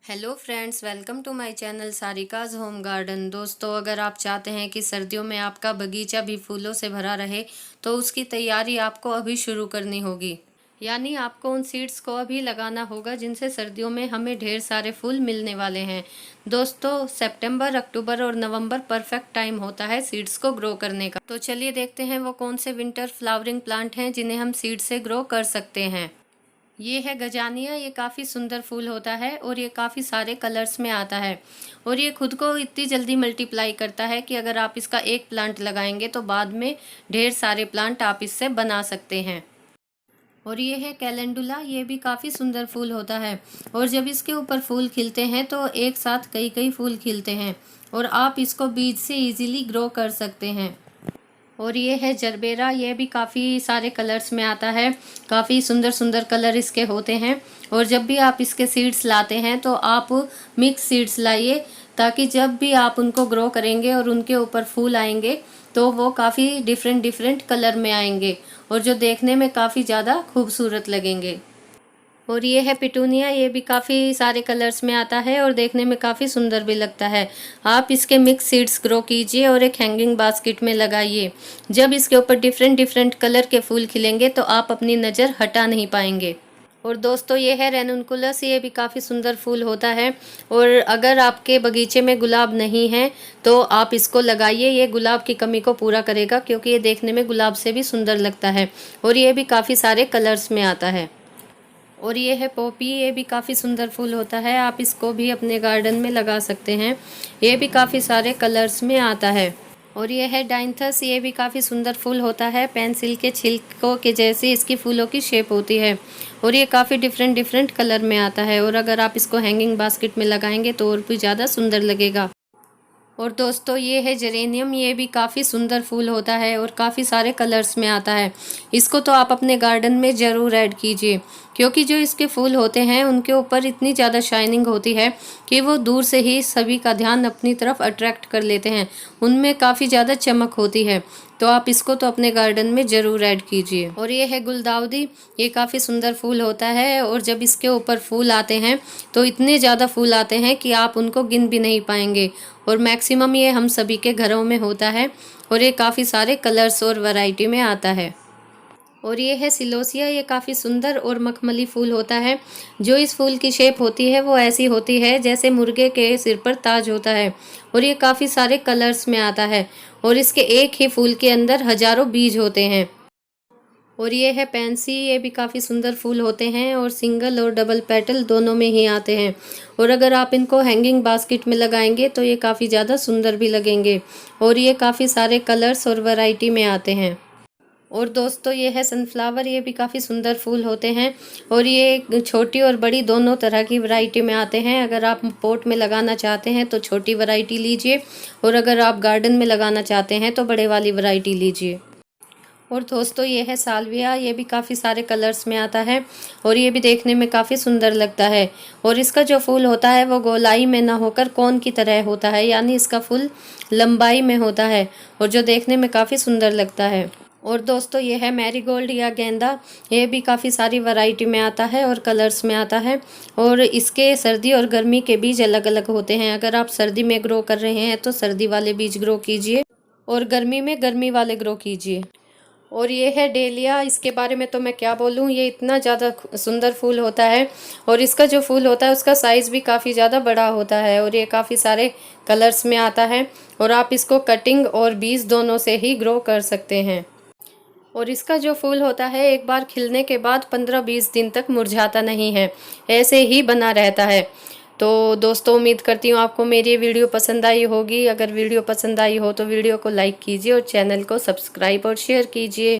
Hello friends, welcome to my channel Sarika's home garden. दोस्तों, अगर आप चाहते हैं कि सर्दियों में आपका बगीचा भी फूलों से भरा रहे तो उसकी तैयारी आपको अभी शुरू करनी होगी। यानी आपको उन सीड्स को अभी लगाना होगा जिनसे सर्दियों में हमें ढेर सारे फूल मिलने वाले हैं। दोस्तों, सितंबर, अक्टूबर और नवंबर परफेक्ट टाइम होता है सीड्स को ग्रो करने का। तो चलिए देखते हैं वो कौन से विंटर फ्लावरिंग प्लांट हैं जिन्हें हम सीड से ग्रो कर सकते हैं। ये है गजानिया। ये काफ़ी सुंदर फूल होता है और ये काफ़ी सारे कलर्स में आता है और ये खुद को इतनी जल्दी मल्टीप्लाई करता है कि अगर आप इसका एक प्लांट लगाएंगे तो बाद में ढेर सारे प्लांट आप इससे बना सकते हैं। और ये है कैलेंडुला। ये भी काफ़ी सुंदर फूल होता है और जब इसके ऊपर फूल खिलते हैं तो एक साथ कई कई फूल खिलते हैं और आप इसको बीज से इजीली ग्रो कर सकते हैं। और ये है जरबेरा। ये भी काफ़ी सारे कलर्स में आता है। काफ़ी सुंदर सुंदर कलर इसके होते हैं और जब भी आप इसके सीड्स लाते हैं तो आप मिक्स सीड्स लाइए ताकि जब भी आप उनको ग्रो करेंगे और उनके ऊपर फूल आएंगे तो वो काफ़ी डिफरेंट डिफरेंट कलर में आएंगे और जो देखने में काफ़ी ज़्यादा खूबसूरत लगेंगे। और ये है पिटूनिया। ये भी काफ़ी सारे कलर्स में आता है और देखने में काफ़ी सुंदर भी लगता है। आप इसके मिक्स सीड्स ग्रो कीजिए और एक हैंगिंग बास्केट में लगाइए। जब इसके ऊपर डिफरेंट डिफरेंट कलर के फूल खिलेंगे तो आप अपनी नज़र हटा नहीं पाएंगे। और दोस्तों, ये है रेनुनकुलस। ये भी काफ़ी सुंदर फूल होता है और अगर आपके बगीचे में गुलाब नहीं है तो आप इसको लगाइए। ये गुलाब की कमी को पूरा करेगा क्योंकि ये देखने में गुलाब से भी सुंदर लगता है और ये भी काफ़ी सारे कलर्स में आता है। और ये है पोपी। ये भी काफ़ी सुंदर फूल होता है। आप इसको भी अपने गार्डन में लगा सकते हैं। ये भी काफ़ी सारे कलर्स में आता है। और ये है डाइंथस। ये भी काफ़ी सुंदर फूल होता है। पेंसिल के छिलकों के जैसे इसकी फूलों की शेप होती है और ये काफ़ी डिफरेंट डिफरेंट कलर में आता है और अगर आप इसको हैंगिंग बास्केट में लगाएंगे तो और भी ज़्यादा सुंदर लगेगा। और दोस्तों, ये है जेरेनियम। ये भी काफ़ी सुंदर फूल होता है और काफ़ी सारे कलर्स में आता है। इसको तो आप अपने गार्डन में ज़रूर ऐड कीजिए क्योंकि जो इसके फूल होते हैं उनके ऊपर इतनी ज़्यादा शाइनिंग होती है कि वो दूर से ही सभी का ध्यान अपनी तरफ अट्रैक्ट कर लेते हैं। उनमें काफ़ी ज़्यादा चमक होती है, तो आप इसको तो अपने गार्डन में ज़रूर ऐड कीजिए। और ये है गुलदाउदी। ये काफ़ी सुंदर फूल होता है और जब इसके ऊपर फूल आते हैं तो इतने ज़्यादा फूल आते हैं कि आप उनको गिन भी नहीं पाएंगे और मैक्सिमम ये हम सभी के घरों में होता है और ये काफ़ी सारे कलर्स और वैरायटी में आता है। और ये है सिलोसिया। ये काफ़ी सुंदर और मखमली फूल होता है। जो इस फूल की शेप होती है वो ऐसी होती है जैसे मुर्गे के सिर पर ताज होता है और ये काफ़ी सारे कलर्स में आता है और इसके एक ही फूल के अंदर हजारों बीज होते हैं। और ये है पैंसी। ये भी काफ़ी सुंदर फूल होते हैं और सिंगल और डबल पेटल दोनों में ही आते हैं और अगर आप इनको हैंगिंग बास्केट में लगाएंगे तो ये काफ़ी ज़्यादा सुंदर भी लगेंगे और ये काफ़ी सारे कलर्स और वैरायटी में आते हैं। और दोस्तों, ये है सनफ्लावर। ये भी काफ़ी सुंदर फूल होते हैं और ये छोटी और बड़ी दोनों तरह की वैरायटी में आते हैं। अगर आप पॉट में लगाना चाहते हैं तो छोटी वैरायटी लीजिए और अगर आप गार्डन में लगाना चाहते हैं तो बड़े वाली वैरायटी लीजिए। और दोस्तों, ये है साल्विया। ये भी काफ़ी सारे कलर्स में आता है और ये भी देखने में काफ़ी सुंदर लगता है और इसका जो फूल होता है वो गोलाई में ना होकर कोन की तरह होता है, यानी इसका फूल लंबाई में होता है और जो देखने में काफ़ी सुंदर लगता है। और दोस्तों, ये है मैरीगोल्ड या गेंदा। ये भी काफ़ी सारी वैरायटी में आता है और कलर्स में आता है और इसके सर्दी और गर्मी के बीज अलग अलग होते हैं। अगर आप सर्दी में ग्रो कर रहे हैं तो सर्दी वाले बीज ग्रो कीजिए और गर्मी में गर्मी वाले ग्रो कीजिए। और ये है डेलिया। इसके बारे में तो मैं क्या बोलूँ, ये इतना ज़्यादा सुंदर फूल होता है और इसका जो फूल होता है उसका साइज़ भी काफ़ी ज़्यादा बड़ा होता है और ये काफ़ी सारे कलर्स में आता है और आप इसको कटिंग और बीज दोनों से ही ग्रो कर सकते हैं। और इसका जो फूल होता है एक बार खिलने के बाद 15-20 दिन तक मुरझाता नहीं है, ऐसे ही बना रहता है। तो दोस्तों, उम्मीद करती हूँ आपको मेरी ये वीडियो पसंद आई होगी। अगर वीडियो पसंद आई हो तो वीडियो को लाइक कीजिए और चैनल को सब्सक्राइब और शेयर कीजिए।